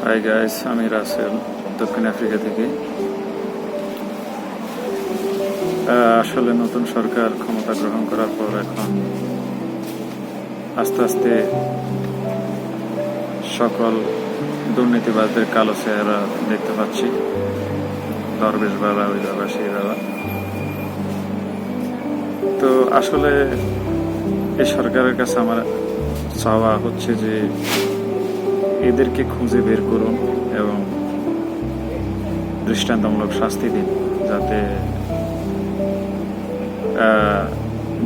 Hi guys, আমি রাসেল দক্ষিণ Africa থেকে। আসলে নতুন সরকার ক্ষমতা গ্রহণ করার পর এখন আস্তে আস্তে সকল দুর্নীতিবাজদের কালো চেহারা দেখতে পাচ্ছি। দরবেশ বাবা, ওই বাবা, সেই বাবা। তো আসলে এই সরকারের কাছে আমার চাওয়া হচ্ছে যে এদেরকে খুঁজে বের করুন এবং দৃষ্টান্তমূলক শাস্তি দিন, যাতে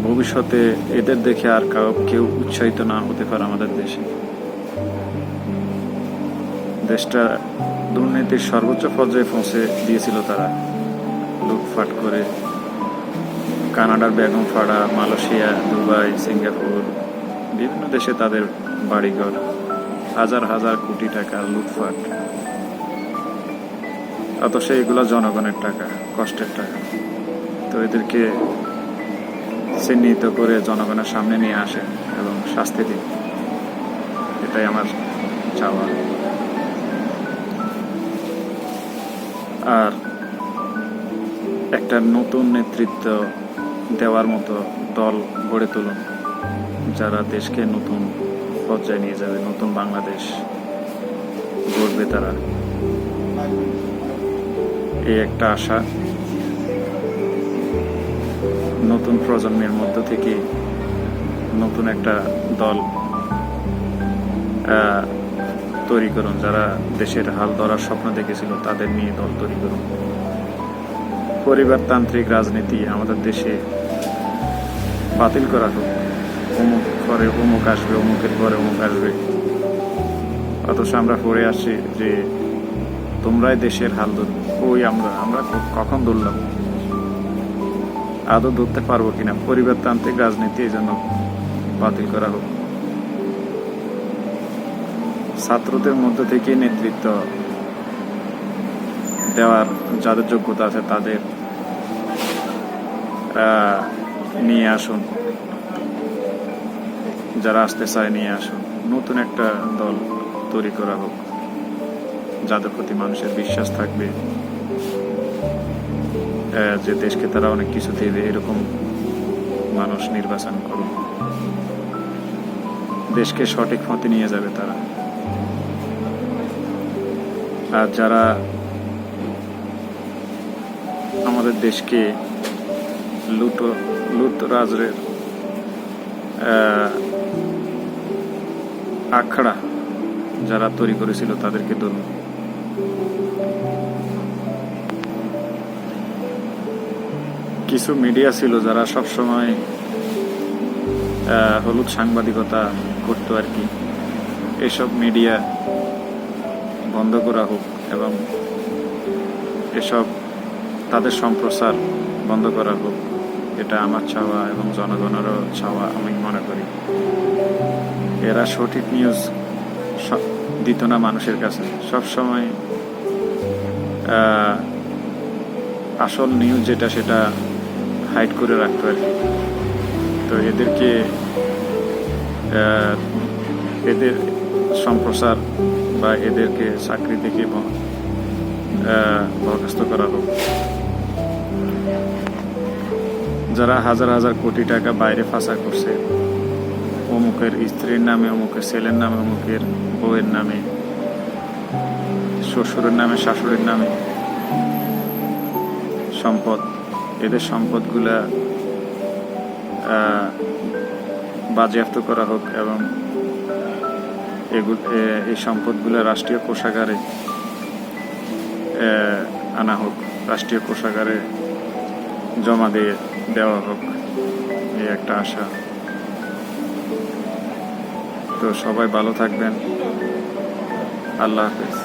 ভবিষ্যতে এদের দেখে আর কেউ উৎসাহিত না হতে পারে আমাদের দেশে। দেশটা দুর্নীতির সর্বোচ্চ পর্যায়ে পৌঁছে দিয়েছিল তারা, লুটপাট করে। কানাডার বেগমপাড়া, মালয়েশিয়া, দুবাই, সিঙ্গাপুর, বিভিন্ন দেশে তাদের বাড়িঘর, হাজার হাজার কোটি টাকা লুটপাট। অথচ এগুলো জনগণের টাকা, কষ্টের টাকা। তো এদেরকে চিহ্নিত করে জনগণের সামনে নিয়ে আসে এবং শাস্তি দিন, এটাই আমার চাওয়া। আর একটা নতুন নেতৃত্ব দেওয়ার মতো দল গড়ে তুলুন, যারা দেশকে নতুন পর্যায়ে নিয়ে যাবে, নতুন বাংলাদেশ গড়বে তারা। এই একটা আশা নতুন প্রজন্মের মধ্য থেকে নতুন একটা দল তৈরি করুন, যারা দেশের হাল ধরার স্বপ্ন দেখেছিল তাদের নিয়ে দল তৈরি করুন। পরিবারতান্ত্রিক রাজনীতি আমাদের দেশে বাতিল করা হোক। অমুক পরে অমুক আসবে, অমুকের পরে অমুক আসবে। অথচ আমরা পড়ে আসছি যে তোমরাই দেশের হাল ধরো। ওই আমরা কখন ধরলাম? আদৌ ধরতে পারবো কিনা? পরিবারতান্ত্রিক রাজনীতি এই জন্য বাতিল করা হোক। ছাত্রদের মধ্য থেকে নেতৃত্ব দেওয়ার যাদের যোগ্যতা আছে তাদের নিয়ে আসুন, যারা আসতে চায় নিয়ে আসুন। নতুন একটা দল তৈরি করা হোক, যাদের প্রতি মানুষের বিশ্বাস থাকবে যে দেশকে তারা অনেক কিছু দেবে, এরকম মানুষ নির্বাচন করুন। দেশকে সঠিক পথে নিয়ে যাবে তারা। আর যারা আমাদের দেশকে লুটরাজের আখড়া যারা তৈরি করেছিল তাদেরকে ধরুন। কিছু মিডিয়া ছিল যারা সবসময় হলুদ সাংবাদিকতা করতো আর কি। এসব মিডিয়া বন্ধ করা হোক এবং এসব তাদের সম্প্রচার বন্ধ করা হোক। এটা আমার চাওয়া এবং জনগণেরও চাওয়া আমি মনে করি। এরা সঠিক নিউজ দিত না মানুষের কাছে, সবসময় আসল নিউজ যেটা সেটা হাইড করে রাখতো আর কি। তো এদেরকে এদের সম্প্রচার বা এদেরকে চাকরি থেকে বরখাস্ত করা হোক। যারা হাজার হাজার কোটি টাকা বাইরে ফাঁসা করছে, অমুকের স্ত্রীর নামে, অমুকের ছেলের নামে, অমুকের বউয়ের নামে, শ্বশুরের নামে, শাশুড়ির নামে সম্পদ, এদের সম্পদগুলা বাজেয়াপ্ত করা হোক এবং এই সম্পদগুলা রাষ্ট্রীয় কোষাগারে আনা হোক, রাষ্ট্রীয় কোষাগারে জমা দেওয়া হোক। এই একটা আশা। তো সবাই ভালো থাকবেন। আল্লাহ হাফেজ।